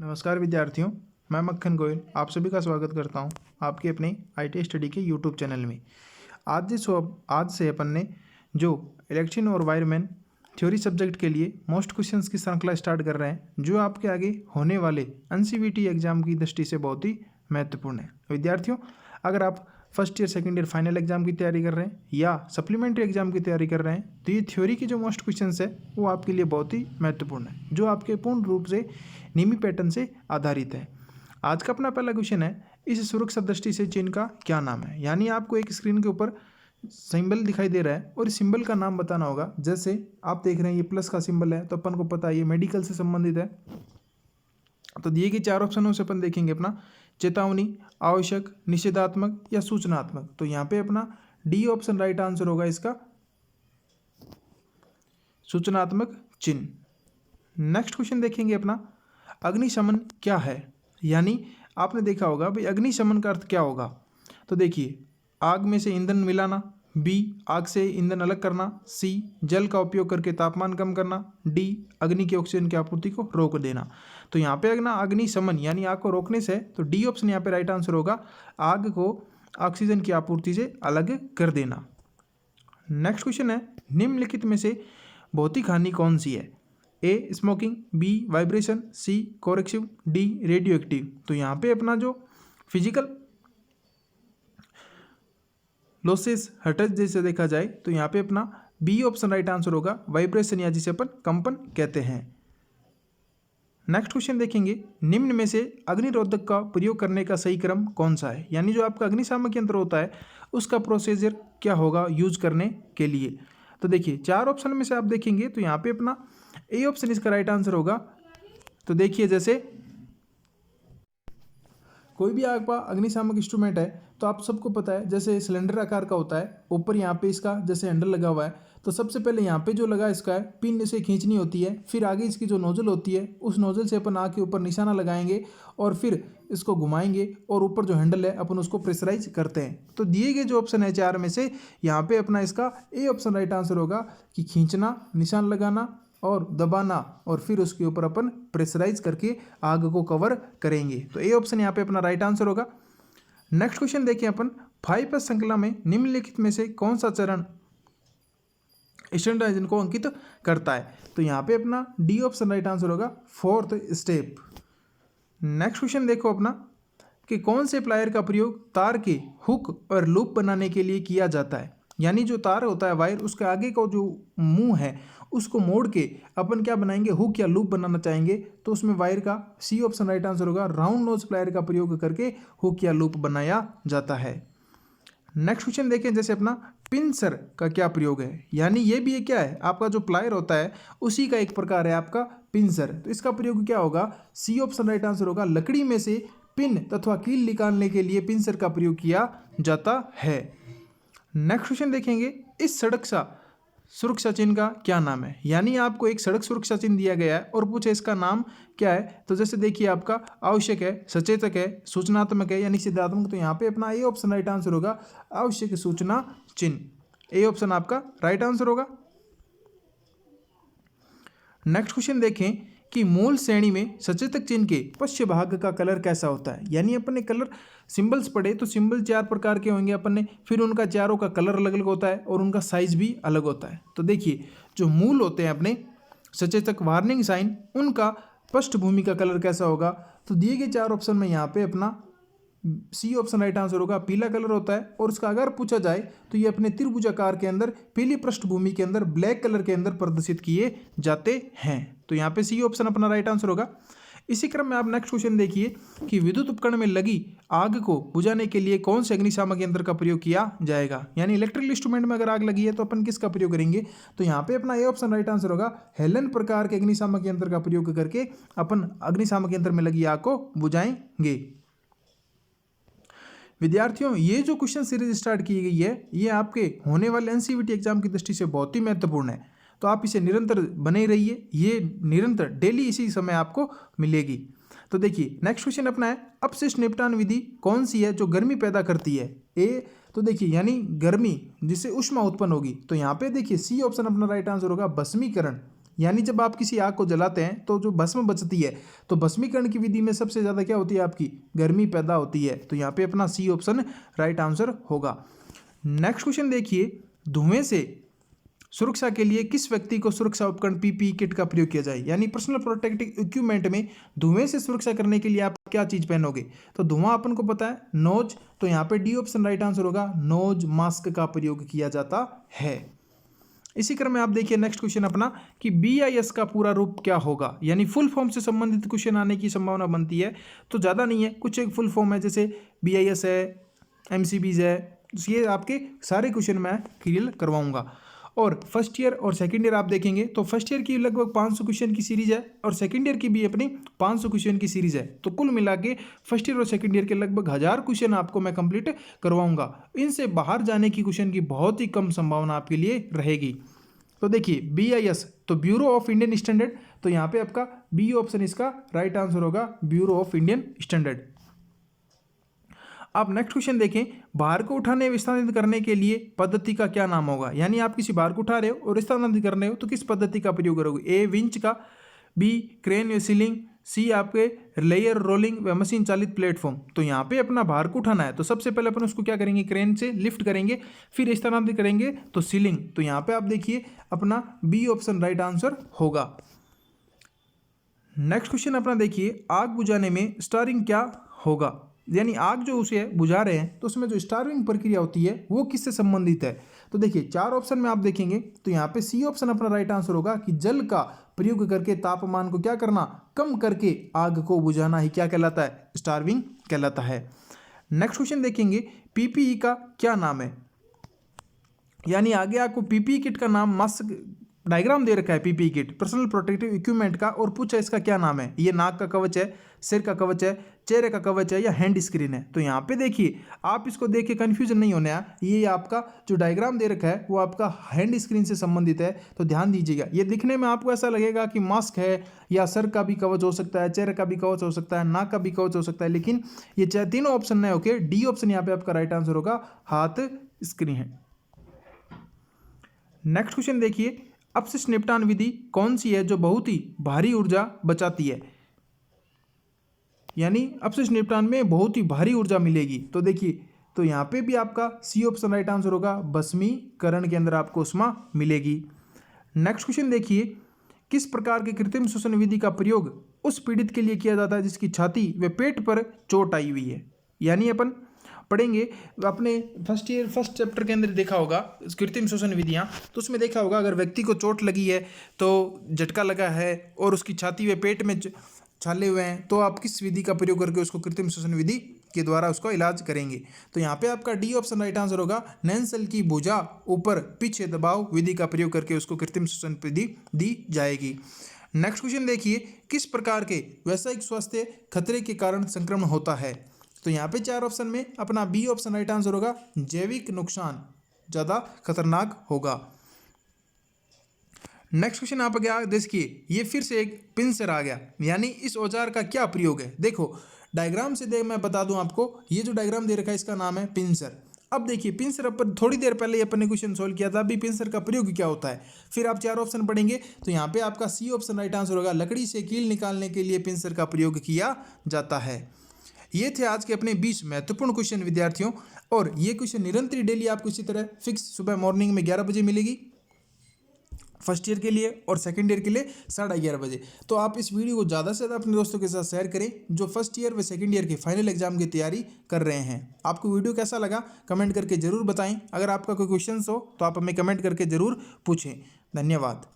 नमस्कार विद्यार्थियों, मैं मक्खन गोयल आप सभी का स्वागत करता हूं आपके अपने आईटी स्टडी के यूट्यूब चैनल में। आज से अपन ने जो इलेक्ट्रिशियन और वायरमैन थ्योरी सब्जेक्ट के लिए मोस्ट क्वेश्चंस की श्रृंखला स्टार्ट कर रहे हैं, जो आपके आगे होने वाले एनसीवीटी एग्जाम की दृष्टि से बहुत ही महत्वपूर्ण है। विद्यार्थियों, अगर आप first year second year final exam की तैयारी कर रहे हैं या सप्लीमेंट्री एग्जाम की तैयारी कर रहे हैं, तो ये थ्योरी की जो मोस्ट क्वेश्चंस है वो आपके लिए बहुत ही महत्वपूर्ण है, जो आपके पूर्ण रूप से नीमी पैटर्न से आधारित है। आज का अपना पहला क्वेश्चन है, इस सुरक्षा दृष्टि से चिन्ह का क्या नाम है। यानी आपको एक स्क्रीन के ऊपर सिंबल दिखाई दे रहा है और इस सिंबल का नाम बताना होगा। जैसे आप देख रहे हैं ये प्लस का सिंबल है, तो अपन को पता है ये मेडिकल से संबंधित है। तो दिए गए चार ऑप्शनों से अपन देखेंगे अपना चेतावनी, आवश्यक, निषेधात्मक या सूचनात्मक। तो यहाँ पे अपना डी ऑप्शन राइट आंसर होगा इसका, सूचनात्मक चिन्ह। नेक्स्ट क्वेश्चन देखेंगे अपना, अग्निशमन क्या है। यानी आपने देखा होगा भाई अग्निशमन का अर्थ क्या होगा। तो देखिए, आग में से ईंधन मिलाना, बी आग से ईंधन अलग करना, सी जल का उपयोग करके तापमान कम करना, डी अग्नि की ऑक्सीजन की आपूर्ति को रोक देना। तो यहाँ पे अग्निशमन यानी आग को रोकने से, तो डी ऑप्शन यहाँ पे राइट आंसर होगा, आग को ऑक्सीजन की आपूर्ति से अलग कर देना। नेक्स्ट क्वेश्चन है, निम्नलिखित में से भौतिक हानि कौन सी है। ए स्मोकिंग, बी वाइब्रेशन, सी कोरेक्सिव, डी रेडियो एक्टिव। तो यहाँ पे अपना जो फिजिकल लॉसेस हटज जैसे देखा जाए, तो यहाँ पे अपना बी ऑप्शन राइट आंसर होगा, वाइब्रेशन या जिसे अपन कंपन कहते हैं। नेक्स्ट क्वेश्चन देखेंगे, निम्न में से अग्निरोधक का प्रयोग करने का सही क्रम कौन सा है। यानी जो आपका अग्निशामक यंत्र होता है उसका प्रोसीजर क्या होगा यूज करने के लिए। तो देखिए, चार ऑप्शन में से आप देखेंगे तो यहाँ पे अपना ए ऑप्शन इसका राइट आंसर होगा। तो देखिए, जैसे कोई भी आपका अग्निशामक इंस्ट्रूमेंट है तो आप सबको पता है जैसे सिलेंडर आकार का होता है, ऊपर यहाँ पे इसका जैसे हैंडल लगा हुआ है, तो सबसे पहले यहाँ पे जो लगा इसका है पिन से खींचनी होती है, फिर आगे इसकी जो नोजल होती है उस नोजल से अपन आग के ऊपर निशाना लगाएंगे और फिर इसको घुमाएंगे और ऊपर जो हैंडल है अपन उसको प्रेशराइज करते हैं। तो दिए गए जो ऑप्शन है चार में से, यहाँ पे अपना इसका ए ऑप्शन राइट आंसर होगा कि खींचना, निशान लगाना और दबाना और फिर उसके ऊपर अपन प्रेशराइज करके आग को कवर करेंगे। तो ए ऑप्शन यहाँ पे अपना राइट आंसर होगा। नेक्स्ट क्वेश्चन देखिए अपन, 5S श्रृंखला में निम्नलिखित में से कौन सा चरण स्टैंडर्डाइजेशन को अंकित करता है। तो यहाँ पे अपना डी ऑप्शन राइट आंसर होगा, फोर्थ स्टेप। नेक्स्ट क्वेश्चन देखो अपना कि कौन से प्लायर का प्रयोग तार के हुक और लूप बनाने के लिए किया जाता है। यानी जो तार होता है वायर, उसके आगे का जो मुंह है उसको मोड़ के अपन क्या बनाएंगे, हुक या लूप बनाना चाहेंगे, तो उसमें वायर का सी ऑप्शन राइट आंसर होगा, राउंड नोज प्लायर का प्रयोग करके हुक या लूप बनाया जाता है। नेक्स्ट क्वेश्चन देखें, जैसे अपना पिंसर का क्या प्रयोग है। यानी ये भी क्या है, आपका जो प्लायर होता है उसी का एक प्रकार है आपका पिंसर। तो इसका प्रयोग क्या होगा, सी ऑप्शन राइट आंसर होगा, लकड़ी में से पिन तथा कील निकालने के लिए पिंसर का प्रयोग किया जाता है। नेक्स्ट क्वेश्चन देखेंगे, इस सड़क सा सुरक्षा चिन्ह का क्या नाम है। यानी आपको एक सड़क सुरक्षा चिन्ह दिया गया है और पूछे इसका नाम क्या है। तो जैसे देखिए, आपका आवश्यक है, सचेतक है, सूचनात्मक है या निषेधात्मक। तो यहाँ पे अपना ए ऑप्शन राइट आंसर होगा, आवश्यक सूचना चिन्ह। ए ऑप्शन आपका राइट आंसर होगा। नेक्स्ट क्वेश्चन देखें कि मूल श्रेणी में सचेतक चिन्ह के पश्च भाग का कलर कैसा होता है। यानी अपन ने कलर सिंबल्स पढ़े तो सिंबल चार प्रकार के होंगे अपन ने, फिर उनका चारों का कलर अलग अलग होता है और उनका साइज भी अलग होता है। तो देखिए, जो मूल होते हैं अपने सचेतक वार्निंग साइन, उनका पृष्ठभूमि का कलर कैसा होगा। तो दिए गए चार ऑप्शन में यहाँ पे अपना सी ऑप्शन राइट आंसर होगा, पीला कलर होता है। और इसका अगर पूछा जाए तो ये अपने त्रिभुजाकार के अंदर पीली पृष्ठभूमि के अंदर ब्लैक कलर के अंदर प्रदर्शित किए जाते हैं। तो यहाँ पे सी ऑप्शन अपना राइट आंसर होगा। इसी क्रम में आप नेक्स्ट क्वेश्चन देखिए कि विद्युत उपकरण में लगी आग को बुझाने के लिए कौन से अग्निशामक यंत्र का प्रयोग किया जाएगा। यानी इलेक्ट्रिकल इंस्ट्रूमेंट में अगर आग लगी है तो अपन किसका प्रयोग करेंगे। तो यहाँ पे अपना ए ऑप्शन राइट आंसर होगा, हेलन प्रकार के अग्निशामक यंत्र का प्रयोग करके अपन अग्निशामक यंत्र में लगी आग को बुझाएंगे। विद्यार्थियों, ये जो क्वेश्चन सीरीज स्टार्ट की गई है ये आपके होने वाले एनसीवीटी एग्जाम की दृष्टि से बहुत ही महत्वपूर्ण है। तो आप इसे निरंतर बने रहिए, ये निरंतर डेली इसी समय आपको मिलेगी। तो देखिए, नेक्स्ट क्वेश्चन अपना है, अपशिष्ट निपटान विधि कौन सी है जो गर्मी पैदा करती है। ए तो देखिए, यानी गर्मी जिससे ऊष्मा उत्पन्न होगी। तो यहाँ पे देखिए सी ऑप्शन अपना राइट आंसर होगा, भस्मीकरण। यानी जब आप किसी आग को जलाते हैं तो जो भस्म बचती है, तो भस्मीकरण की विधि में सबसे ज़्यादा क्या होती है, आपकी गर्मी पैदा होती है। तो यहाँ पे अपना सी ऑप्शन राइट आंसर होगा। नेक्स्ट क्वेश्चन देखिए, धुएं से सुरक्षा के लिए किस व्यक्ति को सुरक्षा उपकरण पीपीई किट का प्रयोग किया जाए, यानी पर्सनल प्रोटेक्टिव इक्विपमेंट में धुएं से सुरक्षा करने के लिए आप क्या चीज पहनोगे। तो धुआं अपन को पता है नोज, तो यहाँ पे डी ऑप्शन राइट आंसर होगा, नोज मास्क का प्रयोग किया जाता है। इसी क्रम में आप देखिए नेक्स्ट क्वेश्चन अपना कि BIS का पूरा रूप क्या होगा, यानी फुल फॉर्म से संबंधित क्वेश्चन आने की संभावना बनती है। तो ज़्यादा नहीं है, कुछ एक फुल फॉर्म है, जैसे BIS है, MCBs है, ये आपके सारे क्वेश्चन मैं क्लियर करवाऊंगा। और फर्स्ट ईयर और सेकंड ईयर आप देखेंगे तो फर्स्ट ईयर की लगभग 500 क्वेश्चन की सीरीज है और सेकंड ईयर की भी अपनी 500 क्वेश्चन की सीरीज है। तो कुल मिला के फर्स्ट ईयर और सेकंड ईयर के लगभग 1000 क्वेश्चन आपको मैं कंप्लीट करवाऊंगा। इनसे बाहर जाने की क्वेश्चन की बहुत ही कम संभावना आपके लिए रहेगी। तो देखिए BIS तो ब्यूरो ऑफ इंडियन स्टैंडर्ड, तो यहाँ पे आपका बी ऑप्शन इसका राइट आंसर होगा, ब्यूरो ऑफ इंडियन स्टैंडर्ड। आप नेक्स्ट क्वेश्चन देखें, भार को उठाने व स्थानांतरित करने के लिए पद्धति का क्या नाम होगा, यानी आप किसी भार को उठा रहे हो और स्थानांतरित कर रहे हो तो किस पद्धति का प्रयोग करोगे। ए विंच का, बी क्रेन या सीलिंग, सी आपके लेयर रोलिंग व मशीन चालित प्लेटफॉर्म। तो यहाँ पे अपना भार को उठाना है तो सबसे पहले अपन उसको क्या करेंगे, क्रेन से लिफ्ट करेंगे, फिर स्थानांतरित करेंगे तो सीलिंग। तो यहाँ पे आप देखिए अपना बी ऑप्शन राइट आंसर होगा। नेक्स्ट क्वेश्चन अपना देखिए, आग बुझाने में स्टारिंग क्या होगा, यानी आग जो उसे बुझा रहे हैं तो उसमें जो स्टार्विंग प्रक्रिया होती है वो किससे संबंधित है। तो देखिए 4 ऑप्शन में आप देखेंगे तो यहाँ पे सी ऑप्शन अपना राइट आंसर होगा कि जल का प्रयोग करके तापमान को क्या करना, कम करके आग को बुझाना ही क्या कहलाता है, स्टार्विंग कहलाता है। नेक्स्ट क्वेश्चन देखेंगे, पीपीई का क्या नाम है, यानी आगे आपको पीपीई किट का नाम, मास्क डायग्राम दे रखा है PPE kit personal protective equipment का, और पूछा इसका क्या नाम है, ये नाक का कवच है, सिर का कवच है, चेहरे का कवच है या हैंड स्क्रीन है। तो यहाँ पे देखिए आप इसको देख के कन्फ्यूजन नहीं होना है, ये आपका जो डायग्राम दे रखा है वो आपका हैंड स्क्रीन से संबंधित है। तो ध्यान दीजिएगा, ये दिखने में आपको ऐसा लगेगा कि मास्क है या सर का भी कवच हो सकता है, चेहरे का भी कवच हो सकता है, नाक का भी कवच हो सकता है, लेकिन ये तीनों ऑप्शन नहीं होके डी ऑप्शन यहाँ पे आपका राइट आंसर होगा, हाथ स्क्रीन है। नेक्स्ट क्वेश्चन देखिए, अपशिष्ट निपटान विधि कौन सी है जो बहुत ही भारी ऊर्जा बचाती है, यानी अपशिष्ट निपटान में बहुत ही भारी ऊर्जा मिलेगी। तो देखिए तो यहाँ पे भी आपका सी ऑप्शन राइट आंसर होगा, भस्मीकरण के अंदर आपको उष्मा मिलेगी। नेक्स्ट क्वेश्चन देखिए, किस प्रकार के कृत्रिम श्वसन विधि का प्रयोग उस पीड़ित के लिए किया जाता है जिसकी छाती व पेट पर चोट आई हुई है, यानी अपन पढ़ेंगे अपने फर्स्ट चैप्टर के अंदर देखा होगा कृत्रिम श्वसन विधियाँ, तो उसमें देखा होगा अगर व्यक्ति को चोट लगी है तो झटका लगा है और उसकी छाती व पेट में छाले हुए हैं, तो आप किस विधि का प्रयोग करके उसको कृत्रिम श्वसन विधि के द्वारा उसका इलाज करेंगे। तो यहाँ पे आपका डी ऑप्शन राइट आंसर होगा, नैंसल की भुजा ऊपर पीछे दबाव विधि का प्रयोग करके उसको कृत्रिम श्वसन विधि दी जाएगी। नेक्स्ट क्वेश्चन देखिए, किस प्रकार के व्यावसायिक स्वास्थ्य खतरे के कारण संक्रमण होता है। तो यहाँ पे 4 ऑप्शन में अपना बी ऑप्शन राइट आंसर होगा, जैविक नुकसान ज़्यादा खतरनाक होगा। नेक्स्ट क्वेश्चन आप गया देखिए, ये फिर से एक पिंसर आ गया, यानी इस औजार का क्या प्रयोग है। देखो डायग्राम से मैं बता दूं आपको, ये जो डायग्राम दे रखा है इसका नाम है पिंसर। अब देखिए पिंसर अपन थोड़ी देर पहले ही अपन ने क्वेश्चन सोल्व किया था, अभी पिंसर का प्रयोग क्या होता है। फिर आप 4 ऑप्शन पढ़ेंगे तो यहाँ पे आपका सी ऑप्शन राइट आंसर होगा, लकड़ी से कील निकालने के लिए पिंसर का प्रयोग किया जाता है। ये थे आज के अपने 20 महत्वपूर्ण क्वेश्चन विद्यार्थियों, और ये क्वेश्चन निरंतर डेली आपको इसी तरह फिक्स सुबह मॉर्निंग में 11 बजे मिलेगी फर्स्ट ईयर के लिए और सेकंड ईयर के लिए 11:30 बजे। तो आप इस वीडियो को ज़्यादा से ज़्यादा अपने दोस्तों के साथ शेयर करें जो फर्स्ट ईयर व सेकंड ईयर के फाइनल एग्जाम की तैयारी कर रहे हैं। आपको वीडियो कैसा लगा कमेंट करके ज़रूर बताएं। अगर आपका कोई क्वेश्चन हो तो आप हमें कमेंट करके ज़रूर पूछें। धन्यवाद।